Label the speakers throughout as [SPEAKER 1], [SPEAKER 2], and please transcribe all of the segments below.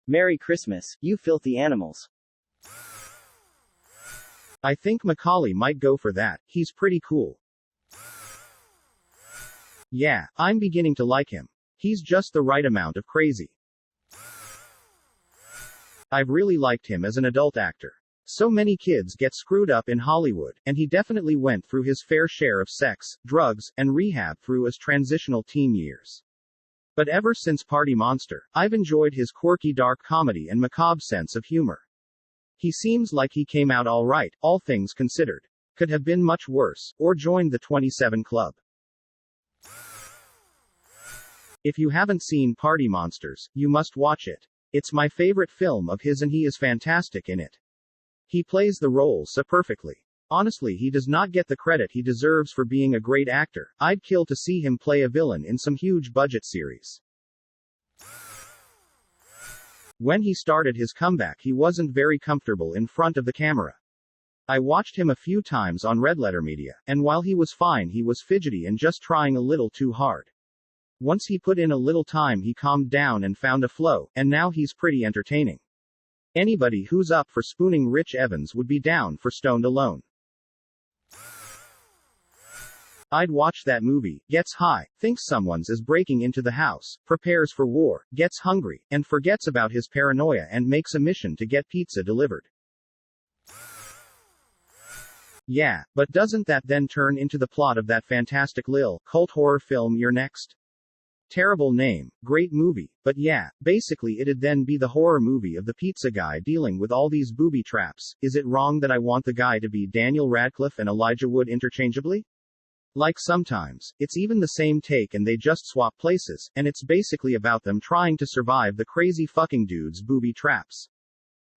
[SPEAKER 1] Merry Christmas, you filthy animals.
[SPEAKER 2] I think Macaulay might go for that, he's pretty cool. Yeah, I'm beginning to like him. He's just the right amount of crazy. I've really liked him as an adult actor. So many kids get screwed up in Hollywood, and he definitely went through his fair share of sex, drugs, and rehab through his transitional teen years. But ever since Party Monster, I've enjoyed his quirky dark comedy and macabre sense of humor. He seems like he came out all right, all things considered. Could have been much worse, or joined the 27 Club. If you haven't seen Party Monsters, you must watch it. It's my favorite film of his and he is fantastic in it. He plays the role so perfectly. Honestly, he does not get the credit he deserves for being a great actor. I'd kill to see him play a villain in some huge budget series. When he started his comeback, he wasn't very comfortable in front of the camera. I watched him a few times on Red Letter Media, and while he was fine, he was fidgety and just trying a little too hard. Once he put in a little time, he calmed down and found a flow, and now he's pretty entertaining. Anybody who's up for spooning Rich Evans would be down for Stoned Alone. I'd watch that movie, gets high, thinks someone's is breaking into the house, prepares for war, gets hungry, and forgets about his paranoia and makes a mission to get pizza delivered. Yeah, but doesn't that then turn into the plot of that fantastic lil cult horror film You're Next? Terrible name, great movie, but yeah, basically it'd then be the horror movie of the pizza guy dealing with all these booby traps. Is it wrong that I want the guy to be Daniel Radcliffe and Elijah Wood interchangeably? Like sometimes, it's even the same take and they just swap places, and it's basically about them trying to survive the crazy fucking dude's booby traps.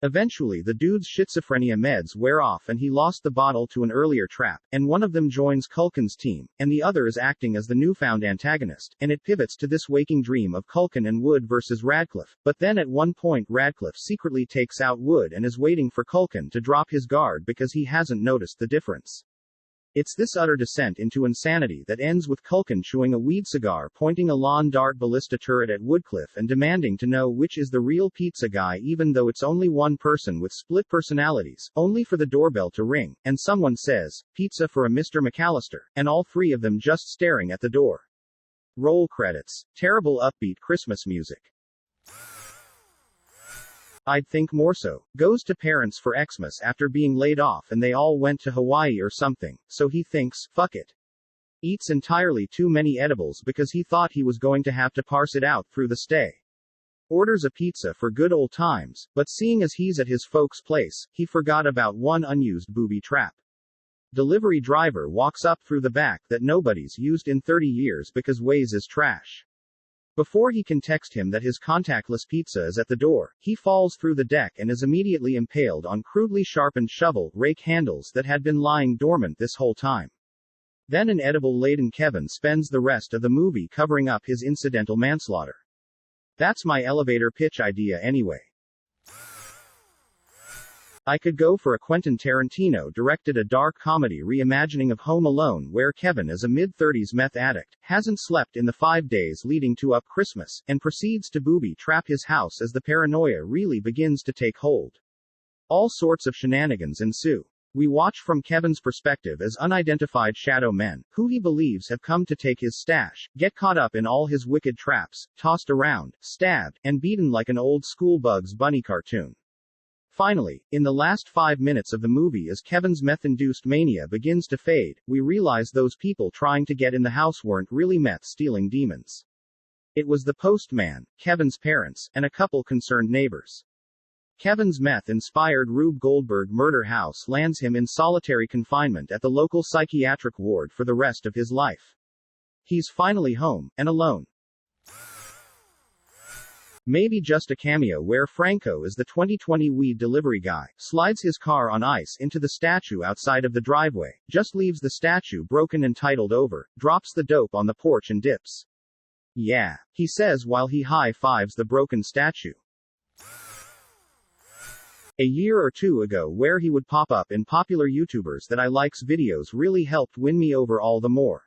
[SPEAKER 2] Eventually the dude's schizophrenia meds wear off and he lost the bottle to an earlier trap, and one of them joins Culkin's team, and the other is acting as the newfound antagonist, and it pivots to this waking dream of Culkin and Wood versus Radcliffe, but then at one point Radcliffe secretly takes out Wood and is waiting for Culkin to drop his guard because he hasn't noticed the difference. It's this utter descent into insanity that ends with Culkin chewing a weed cigar, pointing a lawn dart ballista turret at Woodcliff and demanding to know which is the real pizza guy, even though it's only one person with split personalities, only for the doorbell to ring, and someone says, "Pizza for a Mr. McAllister," and all three of them just staring at the door. Roll credits. Terrible upbeat Christmas music. I'd think more so. Goes to parents for Xmas after being laid off and they all went to Hawaii or something, so he thinks, fuck it. Eats entirely too many edibles because he thought he was going to have to parse it out through the stay. Orders a pizza for good old times, but seeing as he's at his folks' place, he forgot about one unused booby trap. Delivery driver walks up through the back that nobody's used in 30 years because Waze is trash. Before he can text him that his contactless pizza is at the door, he falls through the deck and is immediately impaled on crudely sharpened shovel rake handles that had been lying dormant this whole time. Then an edible-laden Kevin spends the rest of the movie covering up his incidental manslaughter. That's my elevator pitch idea anyway. I could go for a Quentin Tarantino directed a dark comedy reimagining of Home Alone where Kevin is a mid-30s meth addict, hasn't slept in the 5 days leading to up Christmas, and proceeds to booby trap his house as the paranoia really begins to take hold. All sorts of shenanigans ensue. We watch from Kevin's perspective as unidentified shadow men, who he believes have come to take his stash, get caught up in all his wicked traps, tossed around, stabbed, and beaten like an old school Bugs Bunny cartoon. Finally, in the last 5 minutes of the movie as Kevin's meth-induced mania begins to fade, we realize those people trying to get in the house weren't really meth-stealing demons. It was the postman, Kevin's parents, and a couple concerned neighbors. Kevin's meth-inspired Rube Goldberg murder house lands him in solitary confinement at the local psychiatric ward for the rest of his life. He's finally home, and alone. Maybe just a cameo where Franco is the 2020 weed delivery guy, slides his car on ice into the statue outside of the driveway, just leaves the statue broken and titled over, drops the dope on the porch and dips. Yeah, he says while he high-fives the broken statue. A year or two ago where he would pop up in popular YouTubers that I likes videos really helped win me over all the more.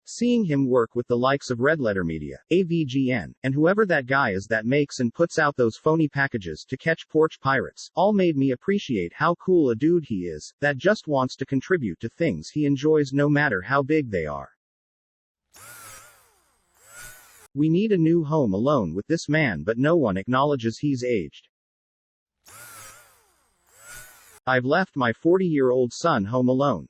[SPEAKER 2] Seeing him work with the likes of Red Letter Media, AVGN, and whoever that guy is that makes and puts out those phony packages to catch porch pirates, all made me appreciate how cool a dude he is, that just wants to contribute to things he enjoys no matter how big they are. We need a new Home Alone with this man, but no one acknowledges he's aged. I've left my 40-year-old son home alone.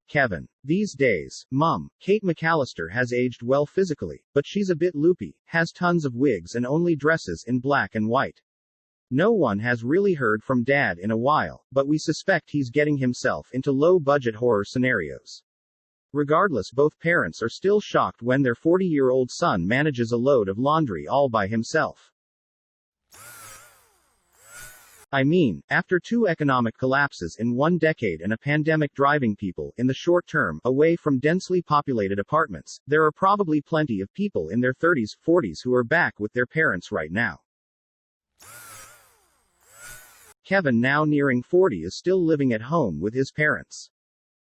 [SPEAKER 2] Kevin. These days, Mum, Kate McAllister has aged well physically, but she's a bit loopy, has tons of wigs and only dresses in black and white. No one has really heard from Dad in a while, but we suspect he's getting himself into low-budget horror scenarios. Regardless, both parents are still shocked when their 40-year-old son manages a load of laundry all by himself. I mean, after 2 economic collapses in 1 decade and a pandemic driving people, in the short term, away from densely populated apartments, there are probably plenty of people in their 30s, 40s who are back with their parents right now. Kevin, now nearing 40, is still living at home with his parents.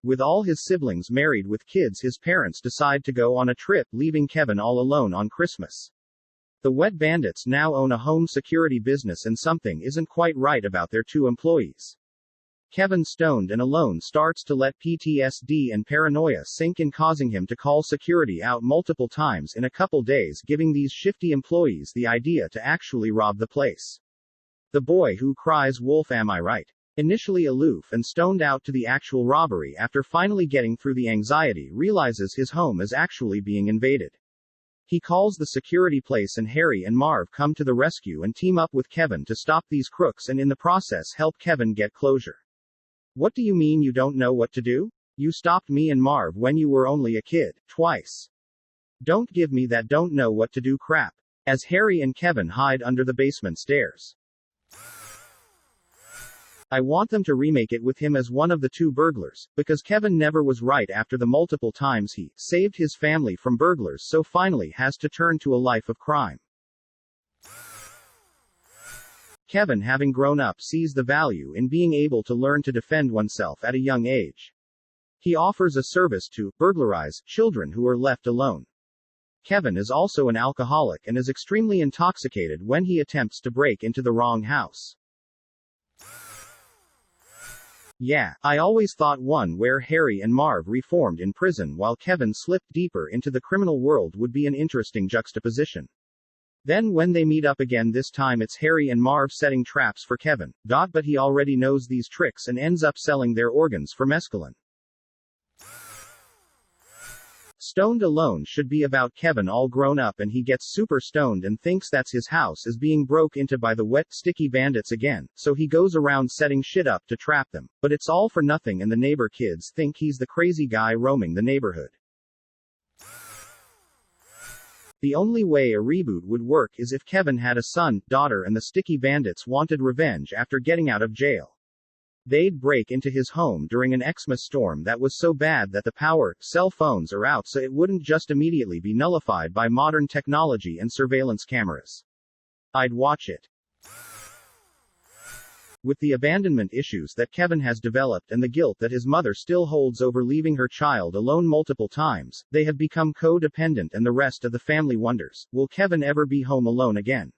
[SPEAKER 2] With all his siblings married with kids, his parents decide to go on a trip, leaving Kevin all alone on Christmas. The Wet Bandits now own a home security business, and something isn't quite right about their 2 employees. Kevin, stoned and alone, starts to let PTSD and paranoia sink in, causing him to call security out multiple times in a couple days, giving these shifty employees the idea to actually rob the place. The boy who cries wolf, am I right? Initially aloof and stoned out to the actual robbery, after finally getting through the anxiety, realizes his home is actually being invaded. He calls the security place, and Harry and Marv come to the rescue and team up with Kevin to stop these crooks, and in the process help Kevin get closure. What do you mean you don't know what to do? You stopped me and Marv when you were only a kid, twice. Don't give me that don't know what to do crap. As Harry and Kevin hide under the basement stairs. I want them to remake it with him as one of the 2 burglars, because Kevin never was right after the multiple times he saved his family from burglars, so finally has to turn to a life of crime. Kevin, having grown up, sees the value in being able to learn to defend oneself at a young age. He offers a service to burglarize children who are left alone. Kevin is also an alcoholic and is extremely intoxicated when he attempts to break into the wrong house. Yeah, I always thought one where Harry and Marv reformed in prison while Kevin slipped deeper into the criminal world would be an interesting juxtaposition. Then when they meet up again, this time it's Harry and Marv setting traps for Kevin, but he already knows these tricks and ends up selling their organs for mescaline. Stoned Alone should be about Kevin all grown up, and he gets super stoned and thinks that's his house is being broke into by the wet, sticky bandits again, so he goes around setting shit up to trap them, but it's all for nothing and the neighbor kids think he's the crazy guy roaming the neighborhood. The only way a reboot would work is if Kevin had a son, daughter, and the sticky bandits wanted revenge after getting out of jail. They'd break into his home during an Xmas storm that was so bad that the cell phones are out, so it wouldn't just immediately be nullified by modern technology and surveillance cameras. I'd watch it. With the abandonment issues that Kevin has developed and the guilt that his mother still holds over leaving her child alone multiple times, they have become codependent, and the rest of the family wonders, will Kevin ever be home alone again?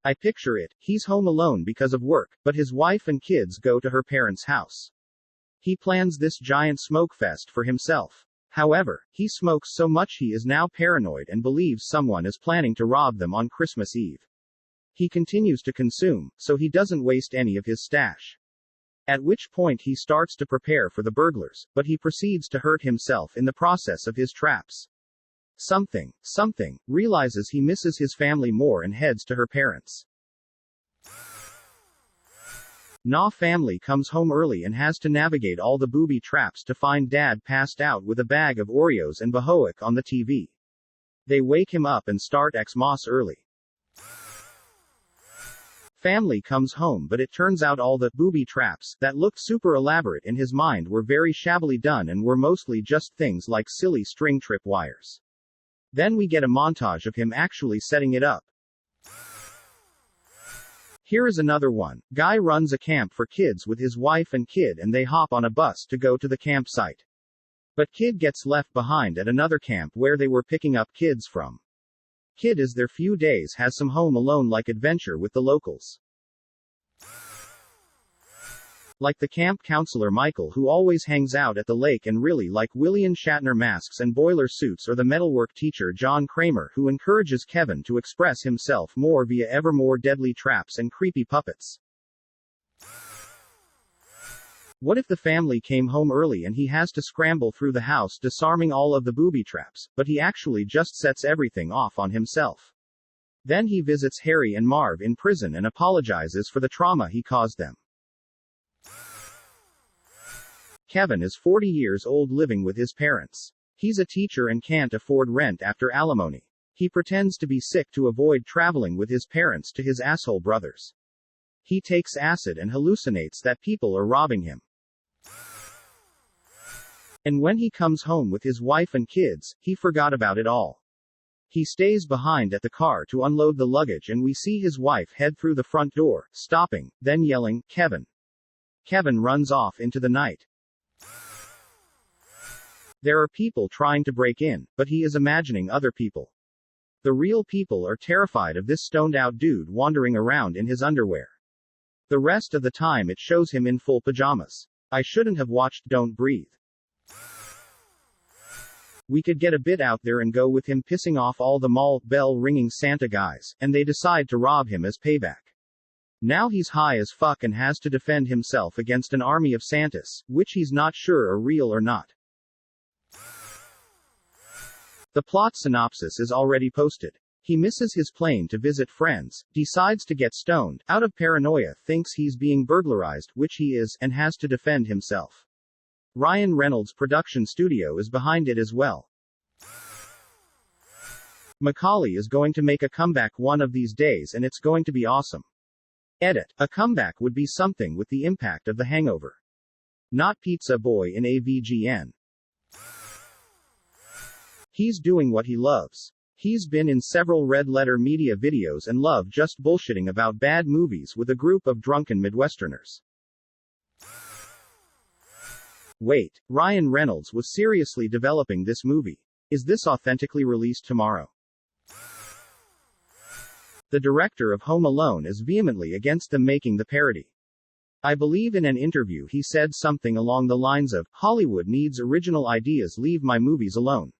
[SPEAKER 2] I picture it, he's home alone because of work, but his wife and kids go to her parents' house. He plans this giant smoke fest for himself. However, he smokes so much he is now paranoid and believes someone is planning to rob them on Christmas Eve. He continues to consume, so he doesn't waste any of his stash. At which point he starts to prepare for the burglars, but he proceeds to hurt himself in the process of his traps. Something, realizes he misses his family more and heads to her parents. Family comes home early and has to navigate all the booby traps to find Dad passed out with a bag of Oreos and Bahoic on the TV. They wake him up and start Xmas early. Family comes home, but it turns out all the booby traps that looked super elaborate in his mind were very shabbily done and were mostly just things like silly string trip wires. Then we get a montage of him actually setting it up. Here is another one. Guy runs a camp for kids with his wife and kid and they hop on a bus to go to the campsite. But kid gets left behind at another camp where they were picking up kids from. Kid is there few days has some home alone like adventure with the locals. Like the camp counselor Michael who always hangs out at the lake and really like William Shatner masks and boiler suits, or the metalwork teacher John Kramer who encourages Kevin to express himself more via ever more deadly traps and creepy puppets. What if the family came home early and he has to scramble through the house disarming all of the booby traps, but he actually just sets everything off on himself? Then he visits Harry and Marv in prison and apologizes for the trauma he caused them. Kevin is 40 years old living with his parents. He's a teacher and can't afford rent after alimony. He pretends to be sick to avoid traveling with his parents to his asshole brothers. He takes acid and hallucinates that people are robbing him. And when he comes home with his wife and kids, he forgot about it all. He stays behind at the car to unload the luggage and we see his wife head through the front door, stopping, then yelling, "Kevin." Kevin runs off into the night. There are people trying to break in, but he is imagining other people. The real people are terrified of this stoned-out dude wandering around in his underwear. The rest of the time it shows him in full pajamas. I shouldn't have watched Don't Breathe. We could get a bit out there and go with him pissing off all the mall bell-ringing Santa guys, and they decide to rob him as payback. Now he's high as fuck and has to defend himself against an army of Santas, which he's not sure are real or not. The plot synopsis is already posted. He misses his plane to visit friends, decides to get stoned, out of paranoia thinks he's being burglarized, which he is, and has to defend himself. Ryan Reynolds' production studio is behind it as well. Macaulay is going to make a comeback one of these days and it's going to be awesome. Edit. A comeback would be something with the impact of The Hangover. Not Pizza Boy in AVGN. He's doing what he loves. He's been in several Red Letter Media videos and loved just bullshitting about bad movies with a group of drunken Midwesterners. Wait, Ryan Reynolds was seriously developing this movie. Is this authentically released tomorrow? The director of Home Alone is vehemently against them making the parody. I believe in an interview he said something along the lines of, "Hollywood needs original ideas, leave my movies alone."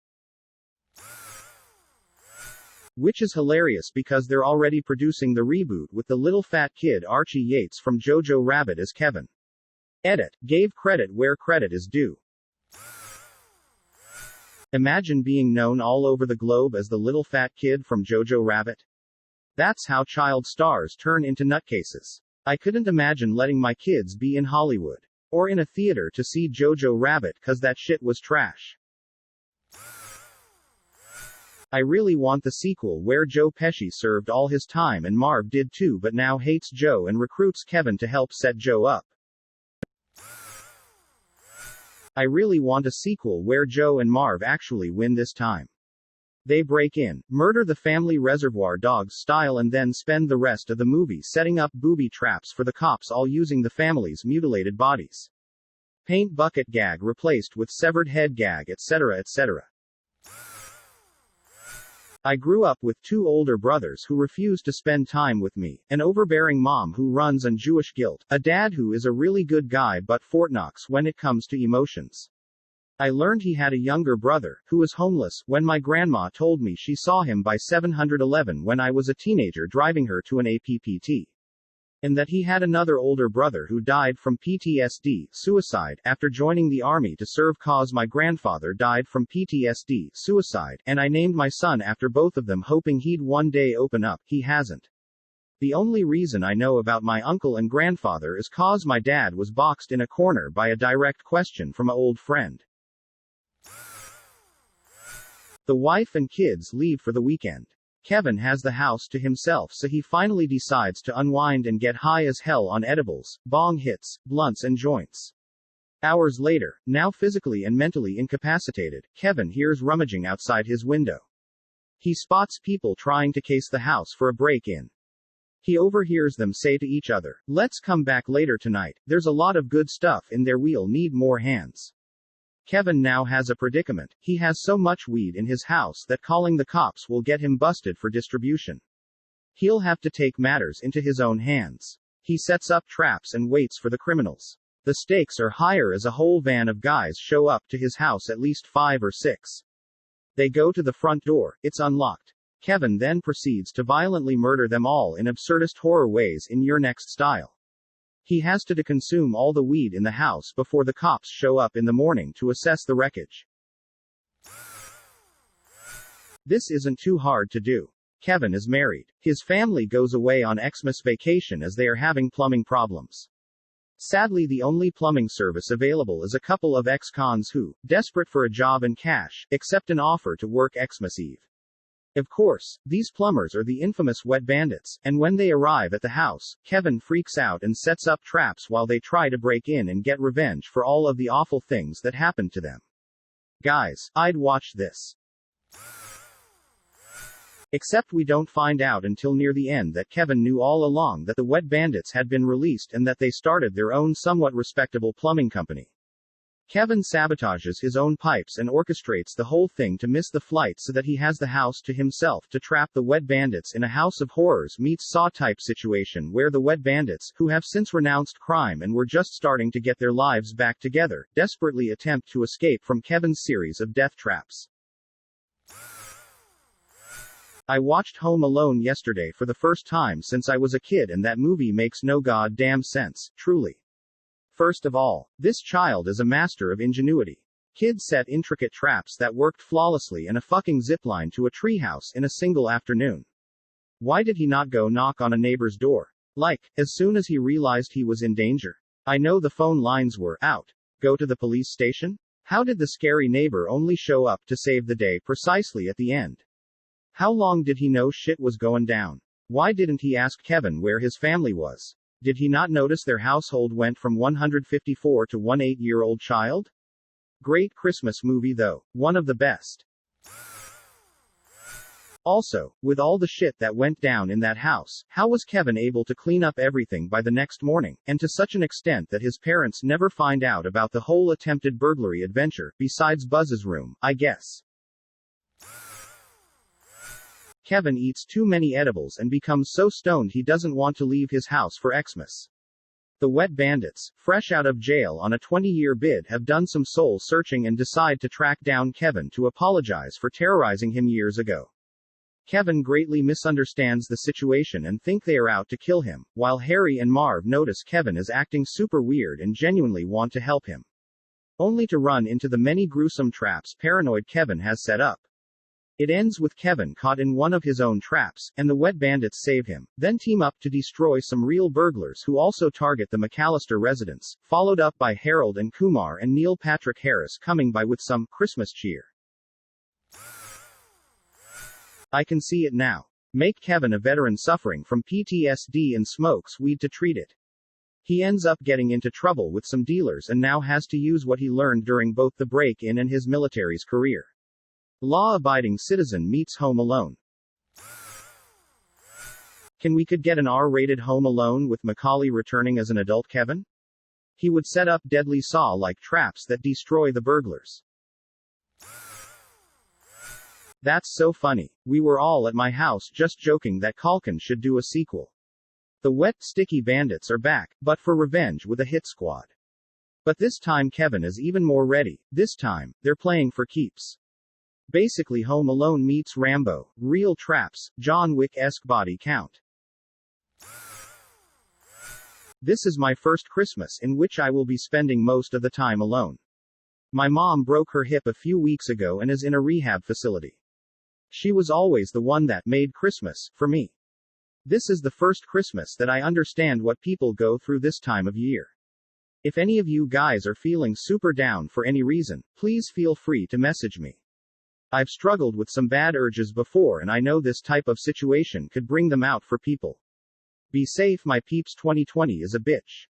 [SPEAKER 2] Which is hilarious because they're already producing the reboot with the little fat kid Archie Yates from Jojo Rabbit as Kevin. Edit. Gave credit where credit is due. Imagine being known all over the globe as the little fat kid from Jojo Rabbit. That's how child stars turn into nutcases. I couldn't imagine letting my kids be in Hollywood. Or in a theater to see Jojo Rabbit cause that shit was trash. I really want the sequel where Joe Pesci served all his time and Marv did too but now hates Joe and recruits Kevin to help set Joe up. I really want a sequel where Joe and Marv actually win this time. They break in, murder the family Reservoir Dogs style and then spend the rest of the movie setting up booby traps for the cops, all using the family's mutilated bodies. Paint bucket gag replaced with severed head gag, etc., etc. I grew up with two older brothers who refuse to spend time with me, an overbearing mom who runs on Jewish guilt, a dad who is a really good guy but Fort Knox when it comes to emotions. I learned he had a younger brother, who was homeless, when my grandma told me she saw him by 711 when I was a teenager driving her to an APPT. And that he had another older brother who died from PTSD, suicide, after joining the army to serve cause my grandfather died from PTSD, suicide, and I named my son after both of them hoping he'd one day open up, he hasn't. The only reason I know about my uncle and grandfather is cause my dad was boxed in a corner by a direct question from a old friend. The wife and kids leave for the weekend. Kevin has the house to himself so he finally decides to unwind and get high as hell on edibles, bong hits, blunts and joints. Hours later, now physically and mentally incapacitated, Kevin hears rummaging outside his window. He spots people trying to case the house for a break-in. He overhears them say to each other, "Let's come back later tonight, there's a lot of good stuff in there, we'll need more hands." Kevin now has a predicament. He has so much weed in his house that calling the cops will get him busted for distribution. He'll have to take matters into his own hands. He sets up traps and waits for the criminals. The stakes are higher as a whole van of guys show up to his house, at least 5 or 6. They go to the front door, it's unlocked. Kevin then proceeds to violently murder them all in absurdist horror ways in Your Next style. He has to consume all the weed in the house before the cops show up in the morning to assess the wreckage. This isn't too hard to do. Kevin is married. His family goes away on Xmas vacation as they are having plumbing problems. Sadly, the only plumbing service available is a couple of ex-cons who, desperate for a job and cash, accept an offer to work Xmas Eve. Of course, these plumbers are the infamous wet bandits, and when they arrive at the house, Kevin freaks out and sets up traps while they try to break in and get revenge for all of the awful things that happened to them. Guys, I'd watch this. Except we don't find out until near the end that Kevin knew all along that the wet bandits had been released and that they started their own somewhat respectable plumbing company. Kevin sabotages his own pipes and orchestrates the whole thing to miss the flight so that he has the house to himself to trap the wet bandits in a House of Horrors meets Saw type situation where the wet bandits, who have since renounced crime and were just starting to get their lives back together, desperately attempt to escape from Kevin's series of death traps. I watched Home Alone yesterday for the first time since I was a kid, and that movie makes no goddamn sense, truly. First of all, this child is a master of ingenuity. Kid set intricate traps that worked flawlessly and a fucking zipline to a treehouse in a single afternoon. Why did he not go knock on a neighbor's door? Like, as soon as he realized he was in danger. I know the phone lines were out. Go to the police station? How did the scary neighbor only show up to save the day precisely at the end? How long did he know shit was going down? Why didn't he ask Kevin where his family was? Did he not notice their household went from 154 to one 8-year-old child? Great Christmas movie though. One of the best. Also, with all the shit that went down in that house, how was Kevin able to clean up everything by the next morning, and to such an extent that his parents never find out about the whole attempted burglary adventure, besides Buzz's room, I guess? Kevin eats too many edibles and becomes so stoned he doesn't want to leave his house for Xmas. The wet bandits, fresh out of jail on a 20-year bid, have done some soul searching and decide to track down Kevin to apologize for terrorizing him years ago. Kevin greatly misunderstands the situation and think they are out to kill him, while Harry and Marv notice Kevin is acting super weird and genuinely want to help him. Only to run into the many gruesome traps paranoid Kevin has set up. It ends with Kevin caught in one of his own traps, and the wet bandits save him, then team up to destroy some real burglars who also target the McAllister residence, followed up by Harold and Kumar and Neil Patrick Harris coming by with some Christmas cheer. I can see it now. Make Kevin a veteran suffering from PTSD and smokes weed to treat it. He ends up getting into trouble with some dealers and now has to use what he learned during both the break-in and his military's career. Law-abiding citizen meets Home Alone. We could get an R-rated Home Alone with Macaulay returning as an adult Kevin? He would set up deadly saw-like traps that destroy the burglars. That's so funny. We were all at my house just joking that Culkin should do a sequel. The wet, sticky bandits are back, but for revenge with a hit squad. But this time Kevin is even more ready. This time, they're playing for keeps. Basically Home Alone meets Rambo, real traps, John Wick-esque body count. This is my first Christmas in which I will be spending most of the time alone. My mom broke her hip a few weeks ago and is in a rehab facility. She was always the one that made Christmas for me. This is the first Christmas that I understand what people go through this time of year. If any of you guys are feeling super down for any reason, please feel free to message me. I've struggled with some bad urges before and I know this type of situation could bring them out for people. Be safe my peeps, 2020 is a bitch.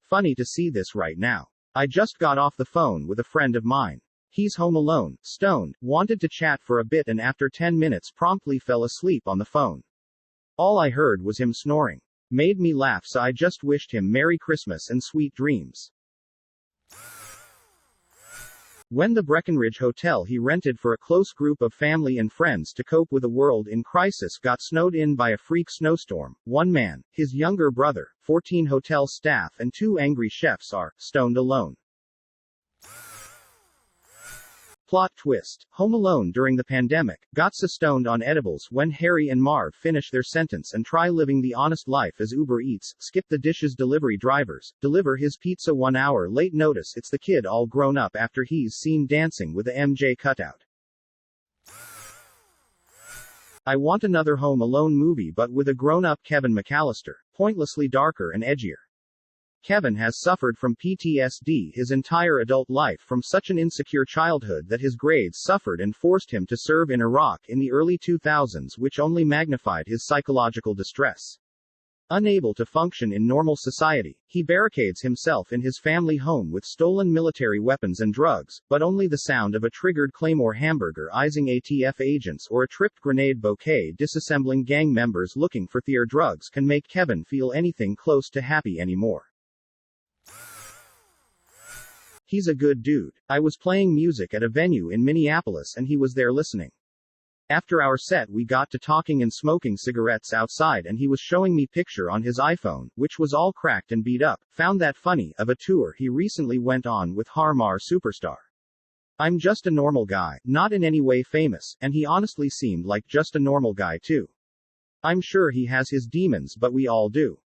[SPEAKER 2] Funny to see this right now. I just got off the phone with a friend of mine. He's home alone, stoned, wanted to chat for a bit and after 10 minutes promptly fell asleep on the phone. All I heard was him snoring. Made me laugh, so I just wished him Merry Christmas and sweet dreams. When the Breckenridge hotel he rented for a close group of family and friends to cope with a world in crisis got snowed in by a freak snowstorm, one man, his younger brother, 14 hotel staff and 2 angry chefs are stoned alone. Plot twist. Home Alone during the pandemic, got so stoned on edibles when Harry and Marv finish their sentence and try living the honest life as Uber Eats, skip the dishes delivery drivers, deliver his pizza 1 hour late. Notice it's the kid all grown up after he's seen dancing with the MJ cutout. I want another Home Alone movie but with a grown-up Kevin McAllister, pointlessly darker and edgier. Kevin has suffered from PTSD his entire adult life from such an insecure childhood that his grades suffered and forced him to serve in Iraq in the early 2000s, which only magnified his psychological distress. Unable to function in normal society, he barricades himself in his family home with stolen military weapons and drugs, but only the sound of a triggered Claymore hamburger eyeing ATF agents or a tripped grenade bouquet disassembling gang members looking for their drugs can make Kevin feel anything close to happy anymore. He's a good dude. I was playing music at a venue in Minneapolis and he was there listening. After our set we got to talking and smoking cigarettes outside and he was showing me picture on his iPhone, which was all cracked and beat up, found that funny, of a tour he recently went on with Harmar Superstar. I'm just a normal guy, not in any way famous, and he honestly seemed like just a normal guy too. I'm sure he has his demons, but we all do.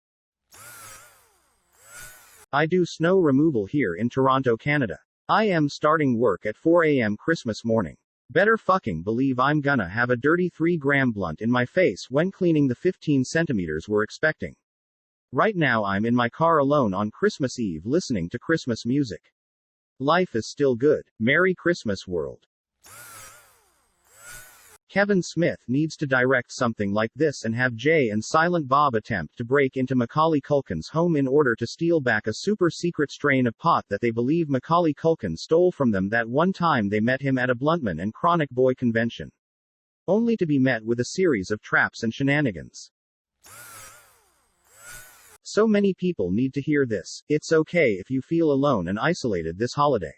[SPEAKER 2] I do snow removal here in Toronto, Canada. I am starting work at 4 a.m. Christmas morning. Better fucking believe I'm gonna have a dirty 3-gram blunt in my face when cleaning the 15 centimeters we're expecting. Right now I'm in my car alone on Christmas Eve listening to Christmas music. Life is still good. Merry Christmas, world. Kevin Smith needs to direct something like this and have Jay and Silent Bob attempt to break into Macaulay Culkin's home in order to steal back a super secret strain of pot that they believe Macaulay Culkin stole from them that one time they met him at a Bluntman and Chronic Boy convention. Only to be met with a series of traps and shenanigans. So many people need to hear this. It's okay if you feel alone and isolated this holiday.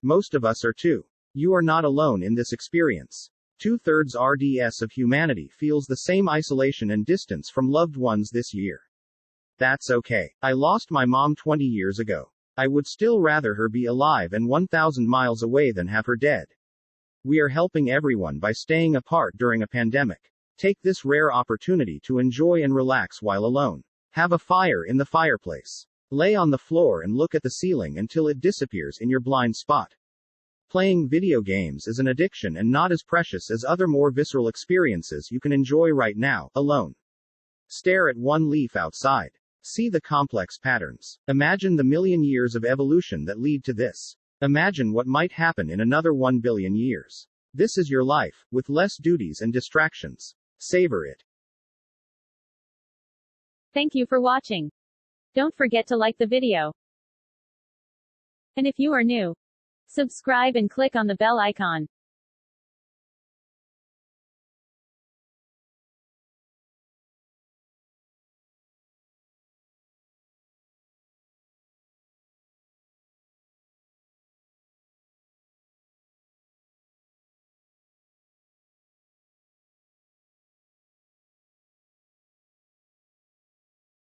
[SPEAKER 2] Most of us are too. You are not alone in this experience. 2/3 RDS of humanity feels the same isolation and distance from loved ones this year. That's okay. I lost my mom 20 years ago. I would still rather her be alive and 1,000 miles away than have her dead. We are helping everyone by staying apart during a pandemic. Take this rare opportunity to enjoy and relax while alone. Have a fire in the fireplace. Lay on the floor and look at the ceiling until it disappears in your blind spot. Playing video games is an addiction and not as precious as other more visceral experiences you can enjoy right now, alone. Stare at one leaf outside. See the complex patterns. Imagine the million years of evolution that lead to this. Imagine what might happen in another 1 billion years. This is your life, with less duties and distractions. Savor it.
[SPEAKER 3] Thank you for watching. Don't forget to like the video. And if you are new, subscribe and click on the bell icon.